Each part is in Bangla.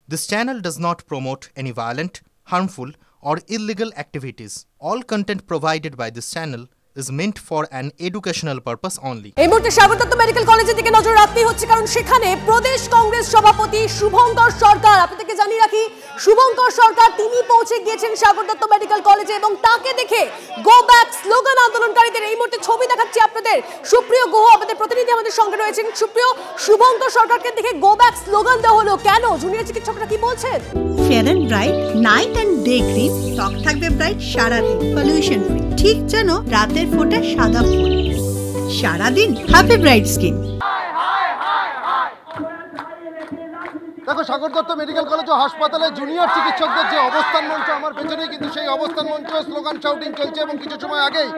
This channel does not promote any violent, harmful, or illegal activities. All content provided by this channel is meant for an educational purpose only. এই মুহূর্তে সাগর দত্ত মেডিকেল কলেজের দিকে নজর রাখতেই হচ্ছে, কারণ সেখানে প্রদেশ কংগ্রেস সভাপতি শুভঙ্কর সরকার, আপনাদেরকে জানিয়ে রাখি, শুভঙ্কর সরকার তিনি পৌঁছে গিয়েছেন সাগর দত্ত মেডিকেল কলেজে এবং তাকে দেখে গো ব্যাক স্লোগান আন্দোলনকারীদের। এই মুহূর্তে ছবি দেখাচ্ছি আপনাদের, সুপ্রিয় গুহ আমাদের প্রতিনিধি আমাদের সঙ্গে রয়েছেন। সুপ্রিয়, শুভঙ্কর সরকারকে দেখে গো ব্যাক স্লোগান দেওয়া হলো কেন? জুনিয়র চিকিৎসকরা কি বলছেন? Fair and bright night and day cream, ত্বক থাকবে ব্রাইট সারাদিন, পলিউশন ফ্রি, ঠিক যেন রাতের ফোঁটা সাদা ফুল। সারাদিন হ্যাপি ব্রাইট স্কিন। দেখো, সাগর দত্ত মেডিকেল কলেজ ও হাসপাতালে জুনিয়র চিকিৎসকদের যে অবস্থান মঞ্চ, আমার পেছনেই কিন্তু সেই অবস্থান মঞ্চ, স্লোগান শাউটিং চলছে। এবং কিছু সময় আগেই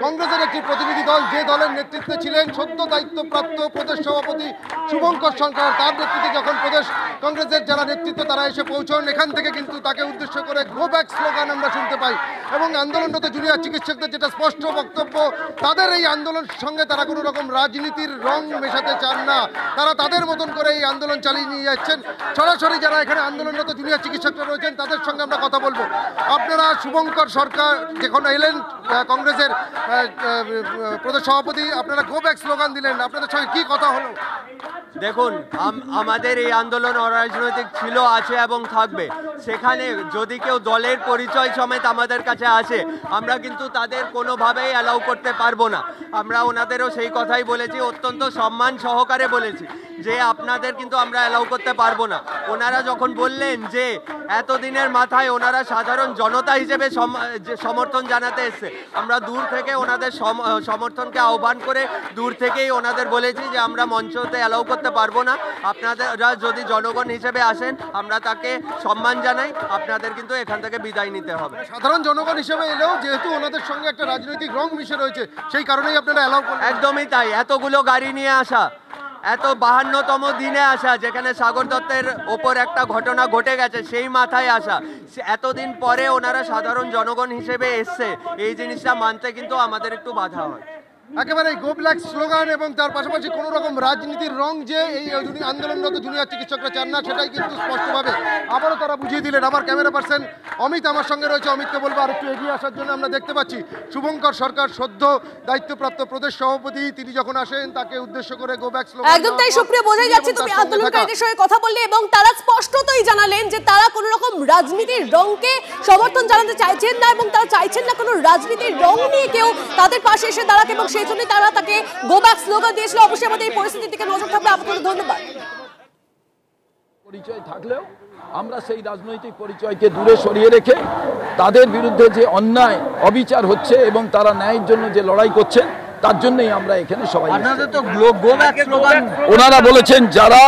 কংগ্রেসের একটি প্রতিনিধি দল, যে দলের নেতৃত্বে ছিলেন সদ্য দায়িত্বপ্রাপ্ত প্রদেশ সভাপতি শুভঙ্কর সরকার, তার নেতৃত্বে যখন প্রদেশ কংগ্রেসের যারা নেতৃত্ব তারা এসে পৌঁছন, এখান থেকে কিন্তু তাকে উদ্দেশ্য করে গো ব্যাক স্লোগান আমরা শুনতে পাই। এবং আন্দোলনরত জুনিয়র চিকিৎসকদের যেটা স্পষ্ট বক্তব্য, তাদের এই আন্দোলনের সঙ্গে তারা কোনো রকম রাজনীতির রং মেশাতে চান না, তারা তাদের মতন করে এই আন্দোলন চালিয়ে নিয়ে যাচ্ছেন। সরাসরি যারা এখানে আন্দোলনরত জুনিয়র চিকিৎসকরা রয়েছেন তাদের সঙ্গে আমরা কথা বলবো। আপনারা শুভঙ্কর সরকার যখন এলেন কংগ্রেসের প্রদেশ সভাপতি, আপনারা গো ব্যাক স্লোগান দিলেন, আপনাদের সঙ্গে কি কথা হলো? দেখুন, আমাদের এই আন্দোলন অরাজনৈতিক ছিল, আছে এবং থাকবে। সেখানে যদি কেউ দলের পরিচয় সমেত আমাদের কাছে আসে, আমরা কিন্তু তাদের কোনোভাবেই অ্যালাউ করতে পারবো না। আমরা ওনাদেরও সেই কথাই বলেছি, অত্যন্ত সম্মান সহকারে বলেছি যে আপনাদের কিন্তু আমরা অ্যালাউ করতে পারবো না। ওনারা যখন বললেন যে এতদিনের মাথায় ওনারা সাধারণ জনতা হিসেবে সমর্থন জানাতে এসছে, আমরা দূর থেকে ওনাদের সমর্থনকে আহ্বান করে দূর থেকেই ওনাদের বলেছি যে আমরা মঞ্চতে অ্যালাউ করতে পারবো না। আপনারা যদি জনগণ হিসেবে আসেন আমরা তাকে সম্মান জানাই, আপনাদের কিন্তু এখান থেকে বিদায় নিতে হবে। সাধারণ জনগণ হিসেবে এলেও যেহেতু ওনাদের সঙ্গে একটা রাজনৈতিক রং মিশে রয়েছে, সেই কারণেই আপনারা অ্যালাউ করেন? একদমই তাই। এতগুলো গাড়ি নিয়ে আসা, এত 52তম দিনে আসা, যেখানে সাগর দত্তের ওপর একটা ঘটনা ঘটে গেছে সেই মাথায় আসা, এতদিন পরে ওনারা সাধারণ জনগণ হিসেবে এসছে, এই জিনিসটা মানতে কিন্তু আমাদের একটু বাধা হয়। একেবারে গো ব্যাক স্লোগান এবং তার পাশাপাশি কোনো রকম রাজনীতির রং যে এই আন্দোলনরত জুনিয়র চিকিৎসকরা চান না, সেটাই কিন্তু স্পষ্টভাবে আবারও তারা বুঝিয়ে দিলেন। আমার ক্যামেরা পার্সন অমিত আমার সঙ্গে রয়েছে, অমিতকে বলবো আর একটু এগিয়ে আসার জন্য। আমরা দেখতে পাচ্ছি শুভঙ্কর সরকার সদ্য দায়িত্বপ্রাপ্ত প্রদেশ সভাপতি, তিনি যখন আসেন তাকে উদ্দেশ্য করে গো ব্যাক স্লোগান। একদম তাই সুপ্রিয়, বোঝাই যাচ্ছে তুমি আন্দোলনকারীদের সঙ্গে কথা বললে এবং তারা স্পষ্টতই জানালেন যে তারা কোনো রকম রাজনীতির রংকে সমর্থন জানাতে চাইছেন না এবং তারা চাইছেন না কোনো রাজনীতির রং নিয়ে কেউ তাদের পাশে এসে দাঁড়াতে, এবং সেই জন্যই তারা তাকে গো ব্যাক স্লোগান দিয়েছিল। অবশ্যই আমাদের এই পরিস্থিতির দিকে নজর থাকবে। আপনাদের ধন্যবাদ। পরিচয় থাকলেও আমরা সেই রাজনৈতিক পরিচয়কে দূরে সরিয়ে রেখে তাদের বিরুদ্ধে যে অন্যায় অবিচার হচ্ছে এবং তারা ন্যায়ের জন্য যে লড়াই করছেন, তার জন্যই আমরা এখানে সবাই। ওনারা বলেছেন যারা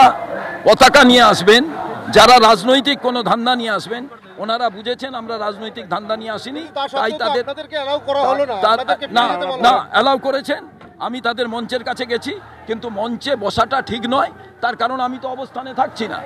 পতাকা নিয়ে আসবেন, যারা রাজনৈতিক কোনো ধান্দা নিয়ে আসবেন, ওনারা বুঝেছেন আমরা রাজনৈতিক ধান্দা নিয়ে আসিনি, তাই তাদের না অ্যালাউ করেছেন। আমি তাদের মঞ্চের কাছে গেছি, কিন্তু মঞ্চে বসাটা ঠিক নয়, তার কারণ আমি তো অবস্থানে থাকছি না।